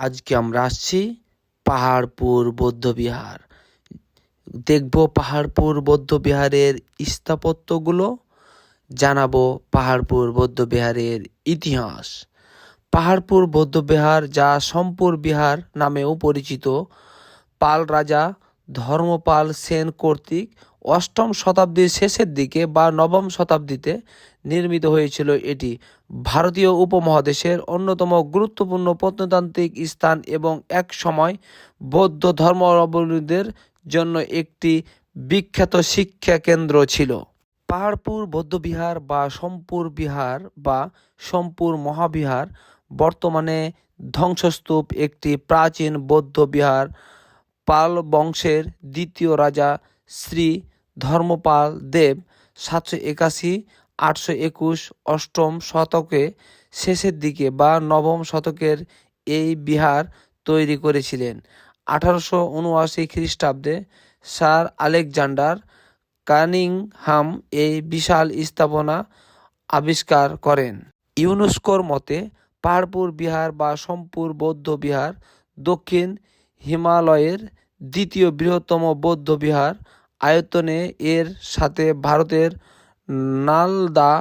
আজকে আমরা আসছি পাহাড়পুর বৌদ্ধবিহার। দেখব পাহাড়পুর বৌদ্ধবিহারের স্থাপত্যগুলো, জানাবো পাহাড়পুর বৌদ্ধবিহারের ইতিহাস। পাহাড়পুর বৌদ্ধবিহার, যা সোমপুর বিহার নামেও পরিচিত, পাল রাজা ধর্মপাল সেন কর্তৃক অষ্টম শতাব্দীর শেষের দিকে বা নবম শতাব্দীতে নির্মিত হয়েছিল। এটি ভারতীয় উপমহাদেশের অন্যতম গুরুত্বপূর্ণ প্রত্নতান্ত্রিক স্থান এবং এক সময় বৌদ্ধ ধর্মাবলম্বীদের জন্য একটি বিখ্যাত শিক্ষা কেন্দ্র ছিল। পাহাড়পুর বৌদ্ধবিহার বা সোমপুর বিহার বা সোমপুর মহাবিহার বর্তমানে ধ্বংসস্তূপ। একটি প্রাচীন বৌদ্ধ বিহার পাল বংশের দ্বিতীয় রাজা শ্রী ধর্মপাল দেব 781-821 অষ্টম শতকে শেষের দিকে বা নবম শতকের এই বিহার তৈরি করেছিলেন। 1879 খ্রিস্টাব্দে স্যার আলেকজান্ডার কানিংহাম এই বিশাল স্থাপনা আবিষ্কার করেন। ইউনেস্কোর মতে পাহাড়পুর বিহার বা সোমপুর বৌদ্ধ বিহার দক্ষিণ হিমালয়ের দ্বিতীয় বৃহত্তম বৌদ্ধ বিহার। আয়তনে এর সাথে ভারতের নালন্দা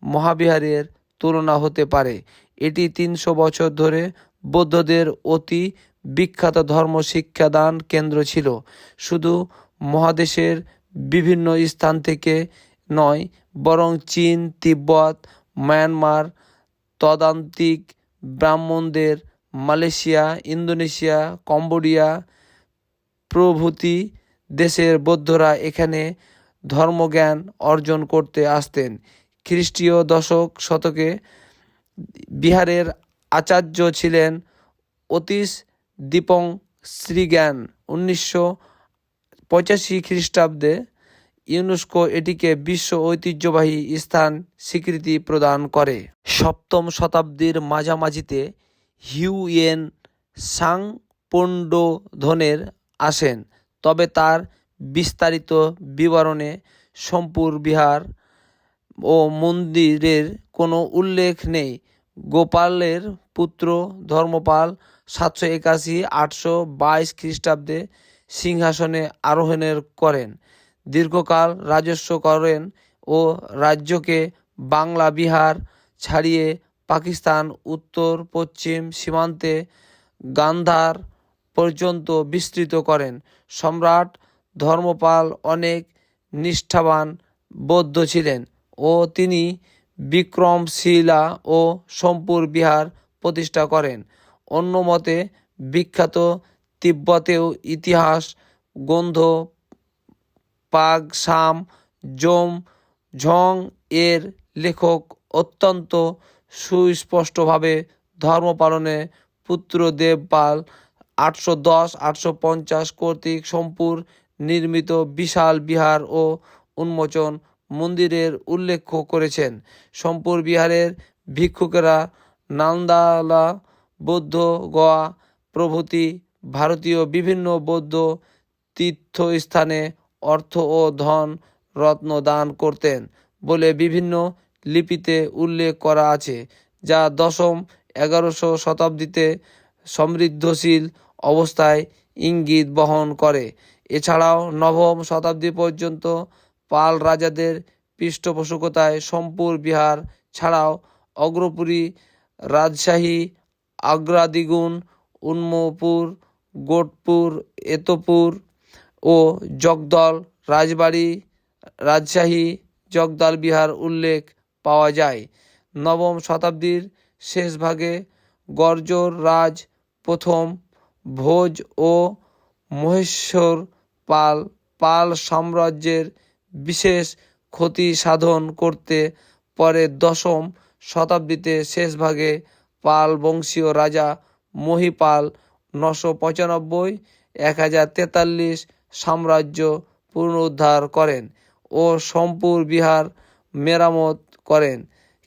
মহাবিহারের তুলনা হতে পারে। এটি 300 বছর ধরে বৌদ্ধদের অতি বিখ্যাত ধর্ম শিক্ষাদান কেন্দ্র ছিল। শুধু মহাদেশের বিভিন্ন স্থান থেকে নয়, বরং চীন, তিব্বত, মায়ানমার, তদ্রান্তিক ব্রাহ্মণদের, মালয়েশিয়া, ইন্দোনেশিয়া, কম্বোডিয়া প্রভৃতি দেশের বৌদ্ধরা এখানে ধর্মজ্ঞান অর্জন করতে আসতেন। খ্রিস্টীয় দশম শতকে বিহারের আচার্য ছিলেন অতীশ দীপং শ্রীজ্ঞান। 1985 খ্রিস্টাব্দে ইউনেস্কো এটিকে বিশ্ব ঐতিহ্যবাহী স্থান স্বীকৃতি প্রদান করে। সপ্তম শতাব্দীর মাঝামাঝিতে হিউয়েন সাং পণ্ড্যধনের আসেন, তবে তার বিস্তারিত বিবরণে সোমপুর বিহার ও মন্দিরের কোনো উল্লেখ নেই। গোপালের পুত্র ধর্মপাল 781-822 খ্রিস্টাব্দে সিংহাসনে আরোহণ করেন, দীর্ঘকাল রাজত্ব করেন ও রাজ্যকে বাংলা বিহার ছাড়িয়ে পাকিস্তান উত্তর পশ্চিম সীমান্তে গান্ধার পর্যন্ত বিস্তৃত করেন। সম্রাট ধর্মপাল অনেক নিষ্ঠাবান বৌদ্ধ ছিলেন ও তিনি বিক্রমশিলা ও সোমপুর বিহার প্রতিষ্ঠা করেন। অন্য মতে বিখ্যাত তিব্বতেও ইতিহাস গ্রন্থ পাগ-সাম জোম ঝং এর লেখক অত্যন্ত সুস্পষ্টভাবে ধর্ম পালনে পুত্র দেবপাল 810-850 কর্তৃক সোমপুর নির্মিত বিশাল বিহার ও উন্মোচন মন্দিরের উল্লেখ করেছেন। সোমপুর বিহারের ভিক্ষুকেরা নালন্দা, বৌদ্ধ গয়া প্রভৃতি ভারতীয় বিভিন্ন বৌদ্ধ তীর্থস্থানে অর্থ ও ধন রত্ন দান করতেন বলে বিভিন্ন লিপিতে উল্লেখ করা আছে, যা 10ম-11শ শতাব্দীতে সমৃদ্ধশীল অবস্থায় ইঙ্গিত বহন করে। এছাড়াও নবম শতাব্দী পর্যন্ত পাল রাজাদের পৃষ্ঠপোষকতায় সোমপুর বিহার ছাড়াও অগ্রপুরী, রাজশাহী, আগ্রাদিগুন, উন্মপুর, গোটপুর, এতপুর ও জগদল রাজবাড়ি, রাজশাহী, জগদল বিহার উল্লেখ পাওয়া যায়। নবম শতাব্দীর শেষভাগে গর্জর রাজ প্রথম ভোজ ও মহেশ্বর পাল সাম্রাজ্যের বিশেষ ক্ষতি সাধন করতে পরে দশম শতাব্দীতে শেষভাগে পাল বংশীয় রাজা মহিপাল 995-1043 সাম্রাজ্য পুনরুদ্ধার করেন ও সোমপুর বিহার মেরামত করেন,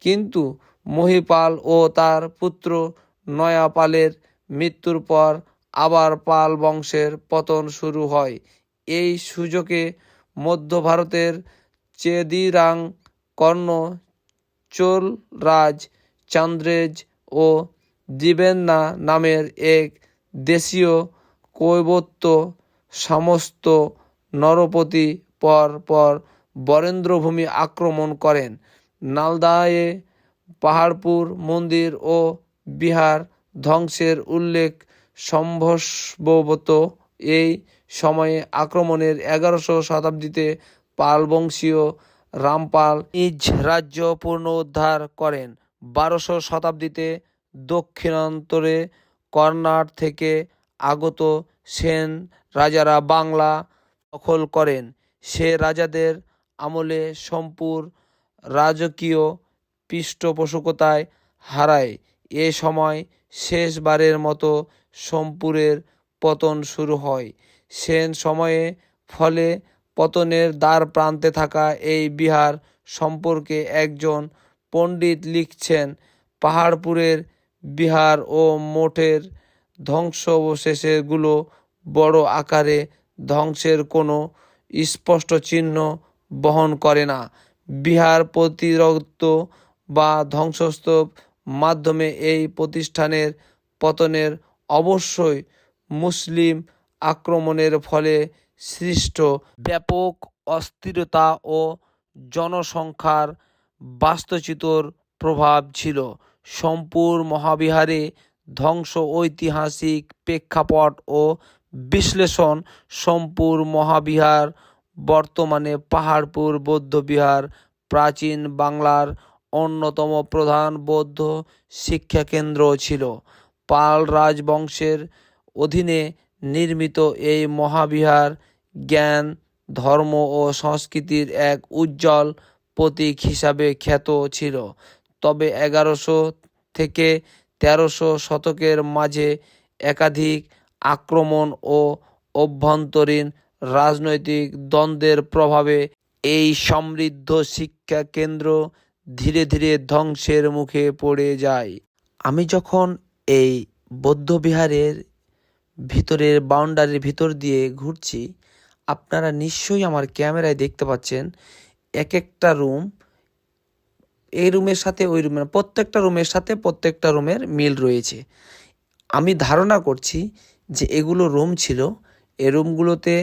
কিন্তু মহিপাল ও তার পুত্র নয়াপালের মৃত্যুর পর আবার পাল বংশের পতন শুরু হয়। এই সুযোগে মধ্য ভারতের চেদিরাং কর্ণ, চোল রাজ চান্দ্রেজ ও দিবেন না নামের এক দেশীয় কৈবত্য সমস্ত নরপতি পর বরেন্দ্রভূমি আক্রমণ করেন। নালদায়ে পাহাড়পুর মন্দির ও বিহার ধ্বংসের উল্লেখ সম্ভবত এই সময়ে আক্রমণের 11শো শতাব্দীতে পাল বংশীয় রামপাল নিজ রাজ্য পুনরুদ্ধার করেন। 12শো শতাব্দীতে দক্ষিণান্তরে কর্ণাট থেকে আগত সেন রাজারা বাংলা দখল করেন। সে রাজাদের আমলে সোমপুর রাজকীয় পৃষ্ঠপোষকতায় হারায়। এ সময় শেষবারের মতো সোমপুরের পতন শুরু হয়। সেন সময়ে ফলে পতনের দ্বার প্রান্তে থাকা এই বিহার সম্পর্কে একজন পণ্ডিত লিখছেন, পাহাড়পুরের বিহার ও মঠের ধ্বংসাবশেষগুলো বড় আকারে ধ্বংসের কোনো স্পষ্ট চিহ্ন বহন করে না। বিহার প্রতিরোধ বা ধ্বংসস্তূপ মাধ্যমে এই প্রতিষ্ঠানের পতনের অবশ্যই মুসলিম আক্রমণের ফলে সৃষ্ট ব্যাপক অস্থিরতা ও জনসংখ্যার বাস্তুচ্যুতির প্রভাব ছিল। সোমপুর মহাবিহারে ধ্বংস ঐতিহাসিক প্রেক্ষাপট ও বিশ্লেষণ। সোমপুর মহাবিহার বর্তমানে পাহাড়পুর বৌদ্ধবিহার প্রাচীন বাংলার অন্যতম প্রধান বৌদ্ধ শিক্ষাকেন্দ্র ছিল। পাল রাজবংশের অধীনে নির্মিত এই মহাবিহার জ্ঞান, ধর্ম ও সংস্কৃতির এক উজ্জ্বল প্রতীক হিসাবে খ্যাত ছিল। তবে 11শো থেকে 13শো শতকের মাঝে একাধিক আক্রমণ ও অভ্যন্তরীণ রাজনৈতিক দ্বন্দ্বের প্রভাবে এই সমৃদ্ধ শিক্ষা কেন্দ্র ধীরে ধীরে ধ্বংসের মুখে পড়ে যায়। আমি যখন এই বৌদ্ধবিহারের ভিতরের বাউন্ডারির ভিতর দিয়ে ঘুরছি, আপনারা নিশ্চয়ই আমার ক্যামেরায় দেখতে পাচ্ছেন এক একটা রুম, এই রুমের সাথে ওই রুমের প্রত্যেকটা রুমের সাথে প্রত্যেকটা রুমের মিল রয়েছে। আমি ধারণা করছি যে এগুলো রুম ছিল। এই রুমগুলোতে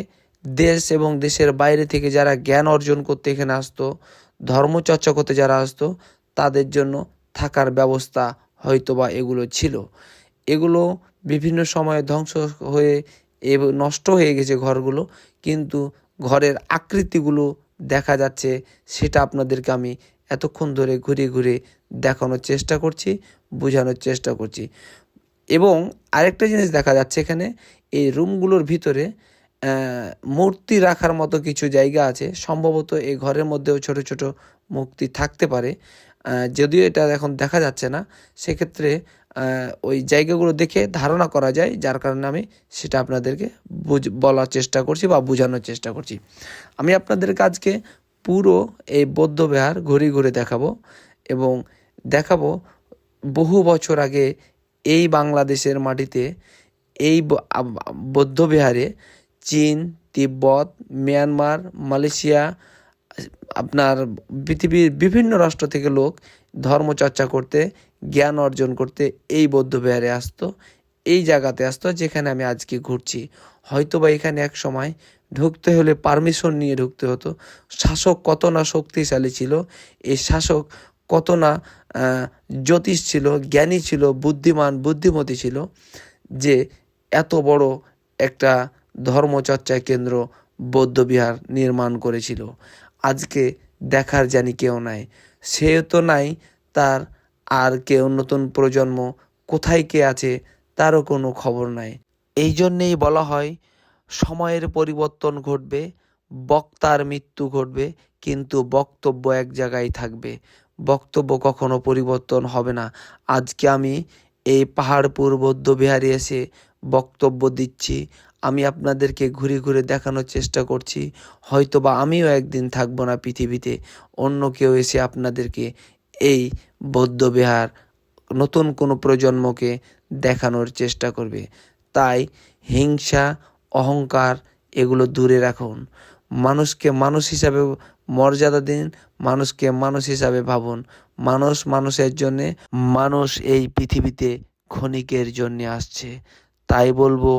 দেশ এবং দেশের বাইরে থেকে যারা জ্ঞান অর্জন করতে এখানে আসতো, ধর্মচর্চা করতে যারা আসতো, তাদের জন্য থাকার ব্যবস্থা হয়তোবা এগুলো ছিল। এগুলো বিভিন্ন সময়ে ধ্বংস হয়ে নষ্ট হয়ে গেছে ঘরগুলো, কিন্তু ঘরের আকৃতিগুলো দেখা যাচ্ছে। সেটা আপনাদেরকে আমি এতক্ষণ ধরে ঘুরে ঘুরে দেখানোর চেষ্টা করছি, বোঝানোর চেষ্টা করছি। এবং আরেকটা জিনিস দেখা যাচ্ছে, এখানে এই রুমগুলোর ভিতরে মূর্তি রাখার মতো কিছু জায়গা আছে। সম্ভবত এই ঘরের মধ্যেও ছোট ছোট মূর্তি থাকতে পারে, যদিও এটা এখন দেখা যাচ্ছে না। সেক্ষেত্রে ওই জায়গাগুলো দেখে ধারণা করা যায়, যার কারণে আমি সেটা আপনাদেরকে বলার চেষ্টা করছি বা বোঝানোর চেষ্টা করছি। আমি আপনাদেরকে আজকে পুরো এই বৌদ্ধবিহার ঘুরে ঘুরে দেখাবো এবং দেখাবো বহু বছর আগে এই বাংলাদেশের মাটিতে এই বৌদ্ধবিহারে চীন, তিব্বত, মিয়ানমার, মালয়েশিয়া, আপনার পৃথিবীর বিভিন্ন রাষ্ট্র থেকে লোক ধর্মচর্চা করতে, জ্ঞান অর্জন করতে এই বৌদ্ধবিহারে আসতো, এই জায়গাতে আসতো যেখানে আমি আজকে ঘুরছি। হয়তোবা এখানে এক সময় ঢুকতে হলে পারমিশন নিয়ে ঢুকতে হতো। শাসক কত না শক্তিশালী ছিল, এই শাসক কত না জ্যোতিষ ছিল, জ্ঞানী ছিল, বুদ্ধিমতী ছিল, যে এত বড় একটা ধর্মচর্চা কেন্দ্র বৌদ্ধবিহার নির্মাণ করেছিল। আজকে দেখার জানি কেউ নাই, সেও তো নাই, তার আর কেউ নতুন প্রজন্ম কোথায় কে আছে তারও কোনো খবর নাই। এই জন্যেই বলা হয় সময়ের পরিবর্তন ঘটবে, বক্তার মৃত্যু ঘটবে, কিন্তু বক্তব্য এক জায়গায় থাকবে। বক্তব্য কখনো পরিবর্তন হবে না। আজকে আমি এই পাহাড়পুর বৌদ্ধবিহারে এসে বক্তব্য দিচ্ছি, আমি আপনাদেরকে ঘুরে ঘুরে দেখানোর চেষ্টা করছি। হয়তোবা আমিও একদিন থাকবো না পৃথিবীতে, অন্য কেউ এসে আপনাদেরকে এই বৌদ্ধবিহার নতুন কোনো প্রজন্মকে দেখানোর চেষ্টা করবে। তাই হিংসা, অহংকার এগুলো দূরে রাখুন। মানুষকে মানুষ হিসাবে মর্যাদা দিন, মানুষকে মানুষ হিসাবে ভাবুন। মানুষ মানুষের জন্যে, মানুষ এই পৃথিবীতে ক্ষণিকের জন্য আসছে। তাই বলবো,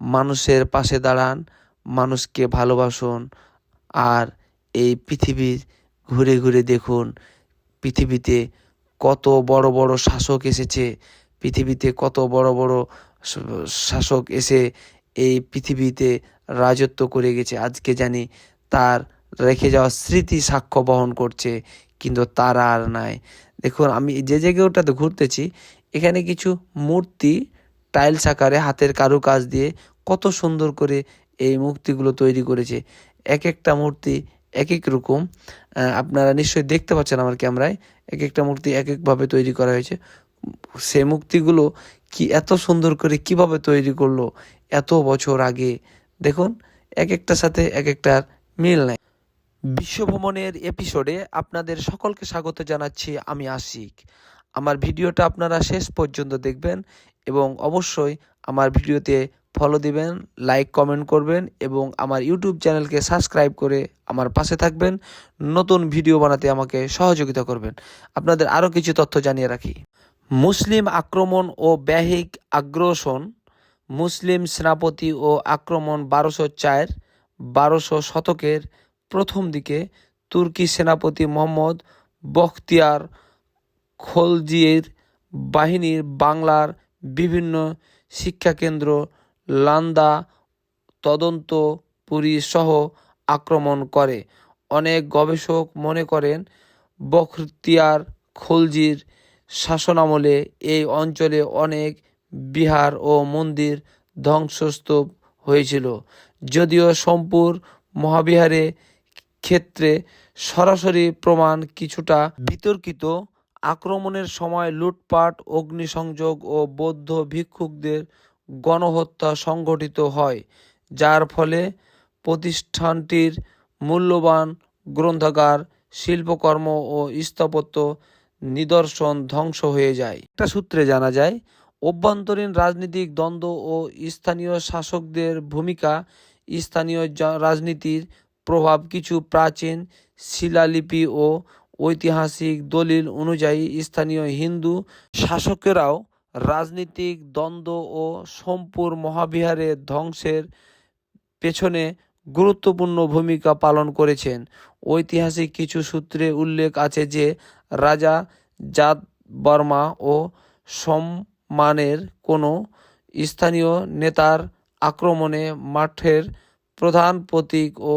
মানুষের পাশে দাঁড়ান, মানুষকে ভালোবাসুন, আর এই পৃথিবীর ঘুরে ঘুরে দেখুন পৃথিবীতে কত বড় বড় শাসক এসেছে, পৃথিবীতে কত বড় বড় শাসক এসে এই পৃথিবীতে রাজত্ব করে গেছে। আজকে জানি তার রেখে যাওয়া স্মৃতি সাক্ষ্য বহন করছে, কিন্তু তারা আর নাই। দেখুন, আমি যে জায়গাটাতে ঘুরতেছি, এখানে কিছু মূর্তি টাইলস আকারে হাতের কারুকাজ দিয়ে কত সুন্দর করে এই মূর্তিগুলো তৈরি করেছে। এক একটা মূর্তি এক এক রকম। আপনারা নিশ্চয়ই দেখতে পাচ্ছেন আমার ক্যামেরায়, এক একটা মূর্তি এক একভাবে তৈরি করা হয়েছে। সে মূর্তিগুলো কি এত সুন্দর করে কিভাবে তৈরি করলো এত বছর আগে, দেখুন এক একটার সাথে এক একটার মিল নাই। বিশ্বভ্রমণের এপিসোডে আপনাদের সকলকে স্বাগত জানাচ্ছি, আমি আশিক। আমার ভিডিওটা আপনারা শেষ পর্যন্ত দেখবেন এবং অবশ্যই আমার ভিডিওতে ফলো দিবেন, লাইক কমেন্ট করবেন এবং আমার ইউটিউব চ্যানেলকে সাবস্ক্রাইব করে আমার পাশে থাকবেন। নতুন ভিডিও বানাতে আমাকে সহযোগিতা করবেন। আপনাদের আরও কিছু তথ্য জানিয়ে রাখি। মুসলিম আক্রমণ ও ব্যহিক আগ্রাসন। মুসলিম সেনাপতি ও আক্রমণ 1204-1200 শতকের প্রথম দিকে তুর্কি সেনাপতি মোহাম্মদ বখতিয়ার খলজির বাহিনীর বাংলার বিভিন্ন শিক্ষাকেন্দ্র লান্দা, তদন্তপুরী সহ আক্রমণ করে। অনেক গবেষক মনে করেন বখতিয়ার খলজির শাসনামলে এই অঞ্চলে অনেক বিহার ও মন্দির ধ্বংসস্তূপ হয়েছিল। যদিও সোমপুর মহাবিহারের ক্ষেত্রে সরাসরি প্রমাণ কিছুটা বিতর্কিত। আক্রমণের সময় লুটপাট, অগ্নিসংযোগ ও বৌদ্ধ ভিক্ষুকদের গণহত্যা সংঘটিত হয়, যার ফলে প্রতিষ্ঠানটির মূল্যবান গ্রন্থাগার, শিল্পকর্ম ও স্থাপত্য নিদর্শন ধ্বংস হয়ে যায়। একটা সূত্রে জানা যায়, অভ্যন্তরীণ রাজনৈতিক দ্বন্দ্ব ও স্থানীয় শাসকদের ভূমিকা। স্থানীয় রাজনীতির প্রভাব। কিছু প্রাচীন শিলালিপি ও ঐতিহাসিক দলিল অনুযায়ী স্থানীয় হিন্দু শাসকেরাও রাজনৈতিক দ্বন্দ্ব ও সোমপুর মহাবিহারের ধ্বংসের পেছনে গুরুত্বপূর্ণ ভূমিকা পালন করেছেন। ঐতিহাসিক কিছু সূত্রে উল্লেখ আছে যে রাজা যাদবর্মা ও সম্মানের কোনো স্থানীয় নেতার আক্রমণে মাঠের প্রধান প্রতীক ও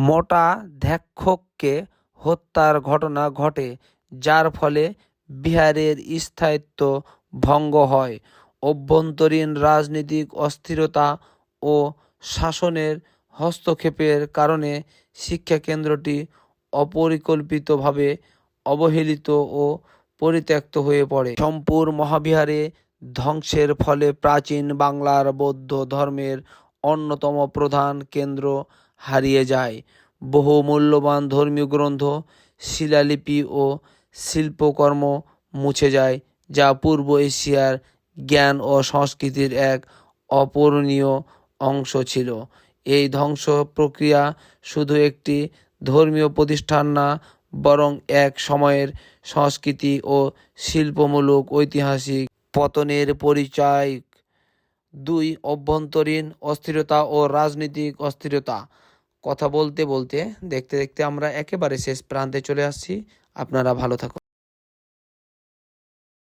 মঠাধ্যক্ষকে হত্যার ঘটনা ঘটে, যার ফলে বিহারের স্থায়িত্ব ভঙ্গ হয়। অভ্যন্তরীণ রাজনৈতিক অস্থিরতা ও শাসনের হস্তক্ষেপের কারণে শিক্ষাকেন্দ্রটি অপরিকল্পিতভাবে অবহেলিত ও পরিত্যক্ত হয়ে পড়ে। সোমপুর মহাবিহারে ধ্বংসের ফলে প্রাচীন বাংলার বৌদ্ধ ধর্মের অন্যতম প্রধান কেন্দ্র হারিয়ে যায়। বহু মূল্যবান ধর্মীয় গ্রন্থ, শিলালিপি ও শিল্পকর্ম মুছে যায়, যা পূর্ব এশিয়ার জ্ঞান ও সংস্কৃতির এক অপূরণীয় অংশ ছিল। এই ধ্বংস প্রক্রিয়া শুধু একটি ধর্মীয় প্রতিষ্ঠান না, বরং এক সময়ের সংস্কৃতি ও শিল্পমূলক ঐতিহাসিক পতনের পরিচয়। 2. অভ্যন্তরীণ অস্থিরতা ও রাজনৈতিক অস্থিরতা। কথা বলতে বলতে দেখতে দেখতে আমরা একেবারে শেষ প্রান্তে চলে আসছি। আপনারা ভালো থাকুন।